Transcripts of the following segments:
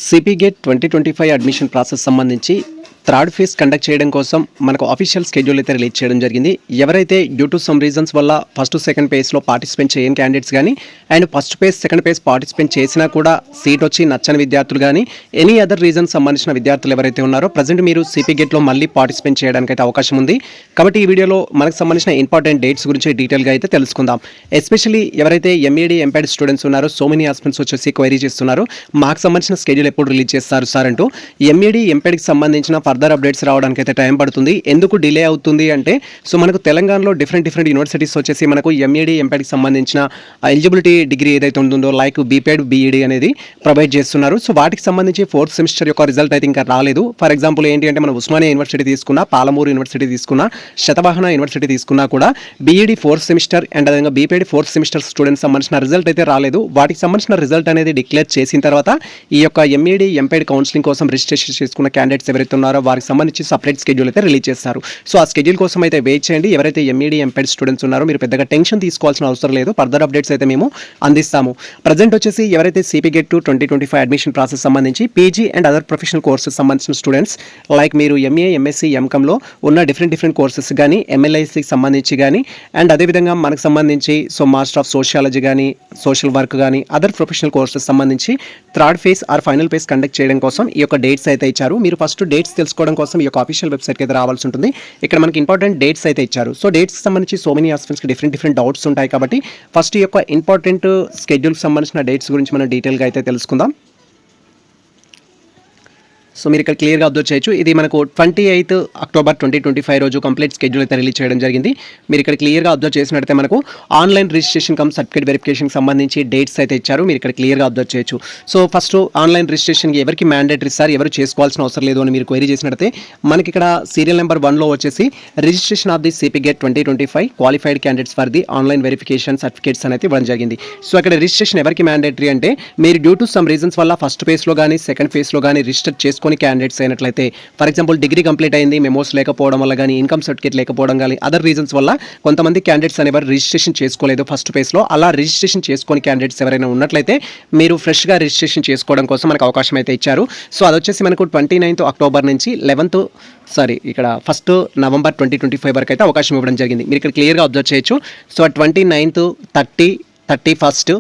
CP gate 2025 admission process సంబంధించి third phase conduct చేయడం కోసం మనకు ఆఫీషియల్ స్కెడ్యూల్ అయితే రిలీజ్ చేయడం జరిగింది. ఎవరైతే డ్యూ టు సమ్ రీజన్స్ వల్ల ఫస్ట్ సెకండ్ ఫేజ్లో పార్టిసిపేట్ చేయని క్యాండిడేట్స్ కానీ and first phase second phase participate చేసినా కూడా సీట్ వచ్చి నచ్చని విద్యార్థులు కానీ ఎనీ అదర్ రీజన్ సంబంధించిన విద్యార్థులు ఎవరైతే ఉన్నారో ప్రజెంట్ మీరు సిపి గేట్లో మళ్ళీ పార్టిసిపేట్ చేయడానికి అయితే అవకాశం ఉంది. కాబట్టి ఈ వీడియోలో మనకు సంబంధించిన ఇంపార్టెంట్ డేట్స్ గురించి డీటెయిల్గా అయితే తెలుసుకుందాం. ఎస్పెషల్లీ ఎవరైతే ఎంఈడి ఎంపీఎడ్ స్టూడెంట్స్ ఉన్నారో సో మెనీ ఆస్పిరెంట్స్ వచ్చేసి క్వైరీ చేస్తున్నారు మాకు సంబంధించిన స్కెడ్యూల్ ఎప్పుడు రిలీజ్ చేస్తారు సార్ అంటూ. ఎంఈడి ఎంపీఎడ్కి సంబంధించిన ఫర్దర్ అప్డేట్స్ రావడానికి అయితే టైం పడుతుంది. ఎందుకు డిలే అవుతుంది అంటే సో మనకు తెలంగాణలో డిఫరెంట్ యూనివర్సిటీస్ వచ్చేసి మనకు ఎంఈడి ఎంపీఎడ్కి సంబంధించిన ఎలిజిబిలిటీ డిగ్రీ ఏదైతే ఉంటుందో లైక్ బీపీఎడ్ బీఈడి అనేది ప్రొవైడ్ చేస్తున్నారు. సో వాటికి సంబంధించి ఫోర్త్ సెమిస్టర్ యొక్క రిజల్ట్ అయితే ఇంకా రాలేదు. ఫర్ ఎగ్జాంపుల్ ఏంటి అంటే మనం ఉస్మానియా యూనివర్సిటీ తీసుకున్నా, పాలమూరు యూనివర్సిటీ తీసుకున్నా, శతవాహన యూనివర్సిటీ తీసుకున్నా కూడా బీఈడి ఫోర్త్ సెమిస్టర్ అండ్ అదేవిధంగా బీపీఎడ్ ఫోర్త్ సెమిస్టర్ స్టూడెంట్స్ సంబంధించిన రిజల్ట్ అయితే రాలేదు. వాటికి సంబంధించిన రిజల్ట్ అనేది డిక్లేర్ చేసిన తర్వాత ఈ యొక్క ఎంఈడి ఎంపీఎడ్ కౌన్సిలింగ్ కోసం రిజిస్ట్రేషన్ చేసుకున్న క్యాండిడేట్స్ ఎవరైతే ఉన్నారో వారికి సంబంధించి సపరేట్ స్కెడ్యూల్ అయితే రిలీజ్ చేస్తారు. సో ఆ స్కెడ్యూల్ కోసం అయితే వెయిట్ చేయండి. ఎవరైతే ఎంఈడి ఎంపీఎడ్ స్టూడెంట్స్ ఉన్నారో మీరు పెద్దగా టెన్షన్ తీసుకోవాల్సిన అవసరం లేదు. ఫర్దర్ అప్డేట్స్ అయితే మేము అందిస్తాము. ప్రజెంట్ వచ్చేసి ఎవరైతే సిపి గేట్ 2025 అడ్మిషన్ ప్రాసెస్ సంబంధించి PG and other professional courses సంబంధించిన స్టూడెంట్స్ లైక్ మీరు ఎంఏ ఎంఎస్సీ ఎంకామ్లో ఉన్న డిఫరెంట్ కోర్సెస్ కానీ ఎంఎల్ఐసికి సంబంధించి కానీ అండ్ అదేవిధంగా మనకు సంబంధించి సో మాస్టర్ ఆఫ్ సోషియాలజీ కానీ సోషల్ వర్క్ కానీ అదర్ ప్రొఫెషనల్ కోర్సెస్ సంబంధించి third phase or final phase conduct చేయడం కోసం ఈ యొక్క డేట్స్ అయితే ఇచ్చారు. మీరు ఫస్ట్ డేట్స్ తెలుసుకోవడం కోసం ఈ యొక్క ఆఫీషియల్ వెబ్సైట్కి అయితే రావాల్సి ఉంటుంది. ఇక్కడ మనకి ఇంపార్టెంట్ డేట్స్ అయితే ఇచ్చారు. సో డేట్స్కి సంబంధించి సో మెనీ ఆస్పిరెంట్స్కి డిఫరెంట్ డౌట్స్ ఉంటాయి కాబట్టి ఫస్ట్ ఈ యొక్క ఇంపార్టెంట్ స్కెడ్యూల్కి సంబంధించిన డేట్స్ గురించి మనం డీటెయిల్గా అయితే తెలుసుకుందాం. సో మీరు ఇక్కడ క్లియర్గా అబ్జర్వ్ చేయొచ్చు. ఇది మనకు 28 అక్టోబర్ 2025 రోజు కంప్లీట్ స్కెడ్యూల్ అయితే రిలీజ్ చేయడం జరిగింది. మీరు ఇక్కడ క్లియర్గా అబ్జర్వ్ చేసినట్లయితే మనకు ఆన్లైన్ రిజిస్ట్రేషన్ కమ్ సర్టిఫికేట్ వెరిఫికేషన్కి సంబంధించి డేట్స్ అయితే ఇచ్చారు. మీరు ఇక్కడ క్లియర్గా అబ్జర్వ్ చేయొచ్చు. సో ఫస్ట్ ఆన్లైన్ రిజిస్ట్రేషన్కి ఎవరికి మ్యాండేటరీ సార్, ఎవరు చేసుకోవాల్సిన అవసరం లేదు అని మీరు క్వైరీ చేసినట్లయితే మనకి ఇక్కడ సీరియల్ నెంబర్ 1లో వచ్చేసి registration of the CP gate 2025 qualified candidates for the online verification certificates అనేది ఇవ్వడం జరిగింది. సో అక్కడ రిజిస్ట్రేషన్ ఎవరికి మ్యాండేటరీ అంటే మీరు డ్యూ టు సమ్ రీజన్స్ వల్ల ఫస్ట్ ఫేజ్లో కానీ సెకండ్ ఫేజ్లో కానీ రిజిస్టర్ చేసుకొని క్యాండిడేట్స్ అయినట్లయితే ఫర్ ఎగ్జాంపుల్ డిగ్రీ కంప్లీట్ అయింది, మెమోస్ లేకపోవడం వల్ల కానీ ఇన్కమ్ సర్టిఫికేట్ లేకపోవడం కానీ అదర్ రీజన్స్ వల్ల కొంతమంది క్యాండిడేట్స్ అనేవారు రిజిస్ట్రేషన్ చేసుకోలేదు ఫస్ట్ ఫేజ్లో. అలా రిజిస్ట్రేషన్ చేసుకొని క్యాండిడేట్స్ ఎవరైనా ఉన్నట్లయితే మీరు ఫ్రెష్గా రిజిస్ట్రేషన్ చేసుకోవడం కోసం మనకు అవకాశం అయితే ఇచ్చారు. సో అది వచ్చేసి మనకు 29th అక్టోబర్ నుంచి 1st నవంబర్ 2025 వరకు అయితే అవకాశం ఇవ్వడం జరిగింది. మీరు ఇక్కడ క్లియర్గా అబ్జర్వ్ చేయొచ్చు. So 29th 30, 31st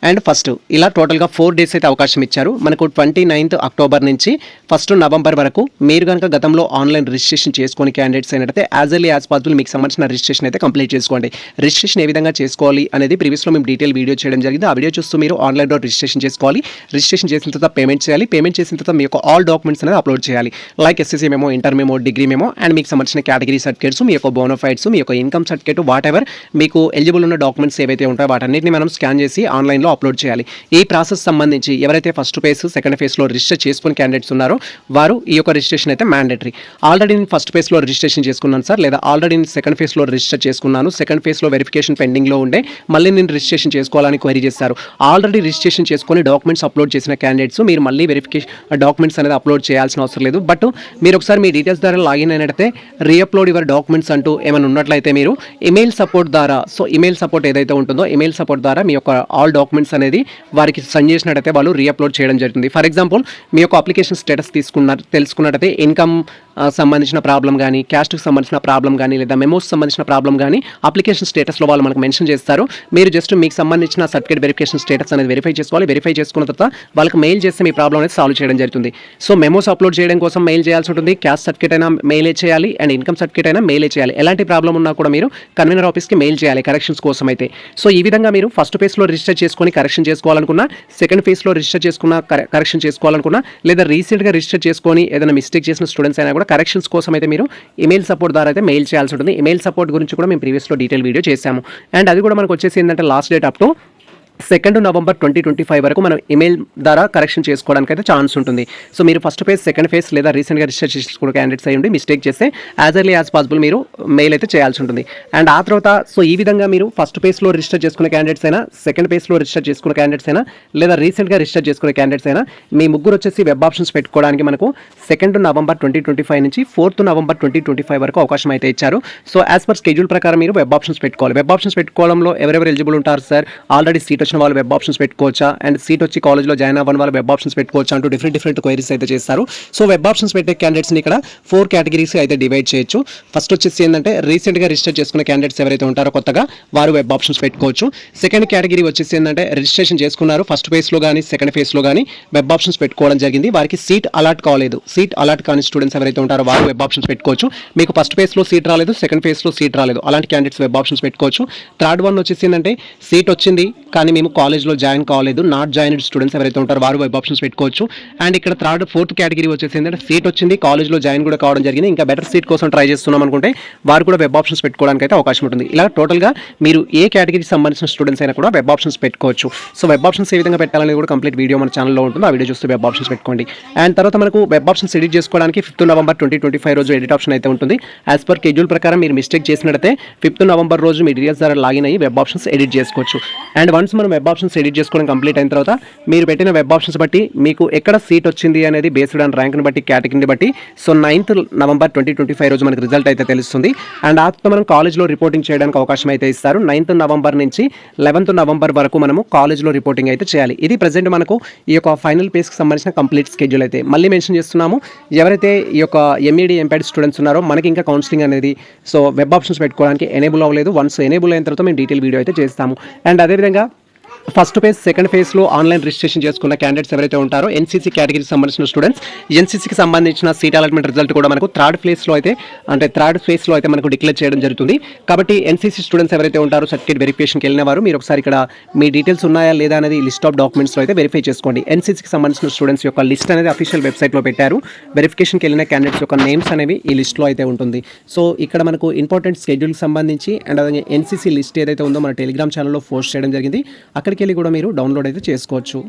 and 1st ఇలా టోటల్గా 4 డేస్ అయితే అవకాశం ఇచ్చారు. మనకు 29th అక్టోబర్ నుంచి 1st నవంబర్ వరకు మీరు కనుక గతంలో ఆన్లైన్ రిజిస్ట్రేషన్ చేసుకొని క్యాండిడేట్స్ అయినట్లయితే యాజ్ ఎర్లీ యాజ్ పాసిబుల్ మీకు సంబంధించిన రిజిస్ట్రేషన్ అయితే కంప్లీట్ చేసుకోండి. రిజిస్ట్రేషన్ ఏ విధంగా చేసుకోవాలి అనేది ప్రీవియస్లో మేము డీటెయిల్ వీడియో చేయడం జరిగింది. ఆ వీడియో చూస్తూ మీరు ఆన్లైన్లో రిజిస్ట్రేషన్ చేసుకోవాలి. రిజిస్ట్రేషన్ చేసిన తర్వాత పేమెంట్ చేయాలి. పేమెంట్ చేసిన తర్వాత మీ యొక్క ఆల్ డాక్యుమెంట్స్ అనేది అప్లోడ్ చేయాలి. Like SSC memo, inter memo, degree memo and మీకు సంబంధించిన కేటగిరీ సర్టిఫికేట్స్, మీ యొక్క బోనోఫైడ్స్, మీ యొక్క ఇన్కమ్ సర్టిఫికేట్, వాట్ ఎవర్ మీకు ఎలిజిబుల్ ఉన్న డాక్యుమెంట్స్ ఏవైతే ఉంటాయో వాటన్నిటిని మనం స్కాన్ చేసి ఆన్లైన్లో అప్లోడ్ చేయాలి. ఈ ప్రాసెస్ సంబంధించి ఎవరైతే ఫస్ట్ ఫేజ్ సెకండ్ ఫేజ్లో రిజిస్టర్ చేసుకుని క్యాండిడేట్స్ ఉన్నారో వారు ఈ యొక్క రిజిస్ట్రేషన్ అయితే మ్యాండేటరీ. ఆల్రెడీ నేను ఫస్ట్ ఫేజ్లో రిజిస్ట్రేషన్ చేసుకున్నాను సార్, లేదా ఆల్రెడీ నేను సెకండ్ ఫేజ్లో రిజిస్టర్ చేసుకున్నాను, సెకండ్ ఫేజ్లో వెరిఫికేషన్ పెండింగ్లో ఉండే మళ్ళీ నేను రిజిస్ట్రేషన్ చేసుకోవాలని క్వైరీ చేస్తారు. ఆల్రెడీ రిజిస్ట్రేషన్ చేసుకొని డాక్యుమెంట్స్ అప్లోడ్ చేసిన క్యాండిడేట్స్ మీరు మళ్ళీ వెరిఫికేషన్ డాక్యుమెంట్స్ అనేది అప్లోడ్ చేయాల్సిన అవసరం లేదు. బట్ మీరు ఒకసారి మీ డీటెయిల్స్ ద్వారా లాగిన్ అయినట్టయితే రీఅప్లోడ్ యువర్ డాక్యుమెంట్స్ అంటూ ఏమైనా ఉన్నట్లయితే మీరు ఇమెయిల్ సపోర్ట్ ద్వారా, సో ఇమెయిల్ సపోర్ట్ ఏదైతే ఉంటుందో ఇమెయిల్ సపోర్ట్ ద్వారా మీ యొక్క ఆల్ డాక్యుమెంట్స్ అనేది వారికి సెండ్ చేసినట్టయితే వాళ్ళు రీఅప్లోడ్ చేయడం జరుగుతుంది. ఫర్ ఎగ్జాంపుల్ మీ యొక్క అప్లికేషన్ స్టేటస్ తెలుసుకున్నట్టయితే ఇన్కమ్ సంబంధించిన ప్రాబ్లం కానీ, క్యాస్ట్కి సంబంధించిన ప్రాబ్లం కానీ, లేదా మెమోస్ సంబంధించిన ప్రాబ్లం కానీ అప్లికేషన్ స్టేటస్లో వాళ్ళు మనకు మెన్షన్ చేస్తారు. మీరు జస్ట్ మీకు సంబంధించిన సర్టిఫికేట్ వెరిఫికేషన్ స్టేటస్ అనేది వెరిఫై చేసుకోవాలి. వెరిఫై చేసుకున్న తర్వాత వాళ్ళకి మెయిల్ చేస్తే మీ ప్రాబ్లం అనేది సాల్వ్ చేయడం జరుగుతుంది. సో మెమోస్ అప్లోడ్ చేయడం కోసం మెయిల్ చేయాల్సి ఉంటుంది. క్యాస్ట్ సర్టిఫికేట్ అయినా మెయిలే చేయాలి అండ్ ఇన్కమ్ సర్టిఫికేట్ అయినా మెయిలే చేయాలి. ఎలాంటి ప్రాబ్లం ఉన్నా కూడా మీరు కన్వీనర్ ఆఫీస్కి మెయిల్ చేయాలి కరెక్షన్స్ కోసం అయితే. సో ఈ విధంగా మీరు ఫస్ట్ ఫేజ్లో రిజిస్టర్ చేసుకొని కరెక్షన్ చేసుకోవాలనుకున్నా, సెకండ్ ఫేజ్లో రిజిస్టర్ చేసుకున్న కరెక్షన్ చేసుకోవాలనుకున్నా, లేదా రీసెంట్గా రిజిస్టర్ చేసుకొని ఏదైనా మిస్టేక్ చేసిన స్టూడెంట్స్ అయినా కూడా కరెక్షన్స్ కోసం అయితే మీరు ఇమెయిల్ సపోర్ట్ ద్వారా అయితే మెయిల్ చేయాల్సి ఉంటుంది. ఇమెయిల్ సపోర్ట్ గురించి కూడా మేము ప్రీవియస్లో డీటెయిల్ వీడియో చేశాము. అండ్ అది కూడా మనకు వచ్చేసి ఏంటంటే last date up to 2nd November 2025 వరకు మనం ఇమెయిల్ ద్వారా కరెక్షన్ చేసుకోవడానికి అయితే ఛాన్స్ ఉంటుంది. సో మీరు ఫస్ట్ ఫేజ్ సెకండ్ ఫేజ్ లేదా రీసెంట్గా రిజిస్టర్ చేసుకున్న క్యాండిడేట్స్ అయ్యి మిస్టేక్ చేస్తే యాజ్ ఎర్లీ యాజ్ పాసిబుల్ మీరు మెయిల్ అయితే చేయాల్సి ఉంటుంది. అండ్ ఆ తర్వాత సో ఈ విధంగా మీరు ఫస్ట్ ఫేజ్లో రిజిస్టర్ చేసుకున్న క్యాండిడేట్స్ అయినా, సెకండ్ ఫేజ్లో రిజిస్టర్ చేసుకున్న క్యాండిడేట్స్ అయినా, లేదా రీసెంట్గా రిజిస్టర్ చేసుకున్న క్యాండిడేట్స్ అయినా మీ ముగ్గురు వచ్చేసి వెబ్ ఆప్షన్స్ పెట్టుకోవడానికి మనకు 2nd నవంబర్ 2025 నుంచి 4th నవంబర్ 2025 వరకు అవకాశం అయితే ఇచ్చారు. సో యాజ్ పర్ స్కెడ్యూల్ ప్రకారం మీరు వెబ్ ఆప్షన్స్ పెట్టుకోవాలి. వెబ్ ఆప్షన్స్ పెట్టుకోవడంలో ఎవరెవరు ఎలిజిబుల్ ఉంటారు సార్, ఆల్రెడీ సీట్ సంబంధించిన వాళ్ళు వెబ్ ఆప్షన్స్ పెట్టుకోవచ్చా, అండ్ సీట్ వచ్చి కాలేజ్లో జాయిన్ అవ్వని వాళ్ళు వెబ్ ఆప్షన్స్ పెట్టుకోవచ్చా అంటూ డిఫరెంట్ క్వైరీస్ అయితే చేస్తారు. సో వెబ్ ఆప్షన్స్ పెట్టే క్యాండిడేట్స్ని ఇక్కడ 4 కేటగిరీస్ అయితే డివైడ్ చేయొచ్చు. ఫస్ట్ వచ్చేసి ఏంటంటే రీసెంట్గా రిజిస్టర్ చేసుకున్న క్యాండిడేట్స్ ఎవరైతే ఉంటారో కొత్తగా వారు వెబ్ ఆప్షన్స్ పెట్టుకోవచ్చు. సెకండ్ కేటగిరీ వచ్చేసి ఏంటంటే రిజిస్ట్రేషన్ చేసుకున్నారు, ఫస్ట్ ఫేజ్లో కానీ సెకండ్ ఫేజ్లో కానీ వెబ్ ఆప్షన్స్ పెట్టుకోవడం జరిగింది, వారికి సీట్ అలాట్ కాలేదు, సీట్ అలాట్ కాని స్టూడెంట్స్ ఎవరైతే ఉంటారో వారు వెబ్ ఆప్షన్స్ పెట్టుకోవచ్చు. మీకు ఫస్ట్ ఫేజ్లో సీట్ రాలేదు, సెకండ్ ఫేజ్లో సీట్ రాలేదు, అలాంటి క్యాండిడేట్స్ వెబ్ ఆప్షన్స్ పెట్టుకోవచ్చు. థర్డ్ వన్ వచ్చేసి ఏంటంటే సీట్ వచ్చింది కానీ మేము కాలేజ్లో జాయిన్ కాలేదు, నాట్ జాయిన్డ్ స్టూడెంట్స్ ఎవరైతే ఉంటారో వారు వెబ్ ఆప్షన్స్ పెట్టుకోవచ్చు. అండ్ ఇక్కడ ఫోర్త్ కేటగిరీ వచ్చేసి ఏంటంటే సీట్ వచ్చింది, కాలేజ్లో జాయిన్ కూడా కావడం జరిగింది, ఇంకా బెటర్ సీట్ కోసం ట్రై చేస్తున్నాం అనుకుంటే వారు కూడా వెబ్ ఆప్షన్స్ పెట్టుకోవడానికి అయితే అవకాశం ఉంటుంది. ఇలా టోటల్గా మీరు ఏ కేటగిరీకి సంబంధించిన స్టూడెంట్స్ అయినా కూడా వెబ్ ఆప్షన్స్ పెట్టుకోవచ్చు. సో వెబ్ ఆప్షన్స్ ఏ విధంగా పెట్టాలనేది కూడా కంప్లీట్ వీడియో మన ఛానల్లో ఉంటుంది, ఆ వీడియో చూస్తే వెబ్ ఆప్షన్స్ పెట్టుకోండి. అండ్ తర్వాత మనకు వెబ్ ఆప్షన్స్ ఎడిట్ చేసుకోవడానికి 5th నవంబర్ 2025 రోజు ఎడిట్ ఆప్షన్ అయితే ఉంటుంది. యాజ్ పర్ షెడ్యూల్ ప్రకారం మీరు మిస్టేక్ చేసినట్లయితే 5th నవంబర్ రోజు మీ డీటెయిల్స్ ద్వారా లాగిన్ అయ్యి వెబ్ ఆప్షన్స్ ఎడిట్ చేసుకోవచ్చు. అండ్ వన్స్ మనం వెబ్ ఆప్షన్స్ ఎడిట్ చేసుకోవడం కంప్లీట్ అయిన తర్వాత మీరు పెట్టిన వెబ్ ఆప్షన్స్ బట్టి మీకు ఎక్కడ సీట్ వచ్చింది అనేది బేస్డ్ ఆన్ ర్యాంక్ని బట్టి కేటగిరీని బట్టి సో 9th నవంబర్ 2025 రోజు మనకి రిజల్ట్ అయితే తెలుస్తుంది. అండ్ ఆ తర్వాత మనం కాలేజ్లో రిపోర్టింగ్ చేయడానికి అవకాశం అయితే ఇస్తారు. 9th నవంబర్ నుంచి 11th నవంబర్ వరకు మనము కాలేజ్లో రిపోర్టింగ్ అయితే చేయాలి. ఇది ప్రజెంట్ మనకు ఈ యొక్క ఫైనల్ పేస్కి సంబంధించిన కంప్లీట్ స్కెడ్యూల్ అయితే మళ్ళీ మెన్షన్ చేస్తున్నాము. ఎవరైతే ఈ యొక్క ఎంఈడి ఎంపైడ్ స్టూడెంట్స్ ఉన్నారో మనకి ఇంకా కౌన్సిలింగ్ అనేది సో వెబ్ ఆప్షన్స్ పెట్టుకోవడానికి ఎనేబుల్ అవ్వలేదు. వన్స్ ఎనేబుల్ అయిన తర్వాత మేము డీటెయిల్ వీడియో అయితే చేస్తాము. అండ్ అదేవిధంగా ఫస్ట్ ఫేజ్ సెకండ్ ఫేజ్లో ఆన్లైన్ రిజిస్ట్రేషన్ చేసుకున్న క్యాండిడేట్స్ ఎవరైతే ఉంటారో ఎన్సీసీ కేటగిరీకి సంబంధించిన స్టూడెంట్స్, ఎన్సీసీకి సంబంధించిన సీట్ అలాట్మెంట్ రిజల్ట్ కూడా మనకు థర్డ్ ఫేజ్లో అయితే మనకు డిక్లేర్ చేయడం జరుగుతుంది. కాబట్టి ఎన్సీసీ స్టూడెంట్స్ ఎవరైతే ఉంటారో సర్టిఫికేట్ వెరిఫికేషన్కి వెళ్ళిన వారు మీరు ఒకసారి ఇక్కడ మీ డీటెయిల్స్ ఉన్నాయా లేదా అనేది లిస్ట్ ఆఫ్ డాక్యుమెంట్స్లో అయితే వెరిఫై చేసుకోండి. ఎన్సీసీకి సంబంధించిన స్టూడెంట్స్ యొక్క లిస్ట్ అనేది అఫీషియల్ వెబ్సైట్లో పెట్టారు. వెరిఫికేషన్కి వెళ్ళిన క్యాండిడేట్స్ యొక్క నేమ్స్ అనేవి ఈ లిస్ట్లో అయితే ఉంటుంది. సో ఇక్కడ మనకు ఇంపార్టెంట్ షెడ్యూల్కి సంబంధించి అండ్ అలాగే ఎన్సీసీ లిస్ట్ ఏదైతే ఉందో మన టెలిగ్రామ్ ఛానల్లో పోస్ట్ చేయడం జరిగింది, అక్కడికి వెళ్ళి కూడా మీరు డౌన్లోడ్ అయితే చేసుకోవచ్చు.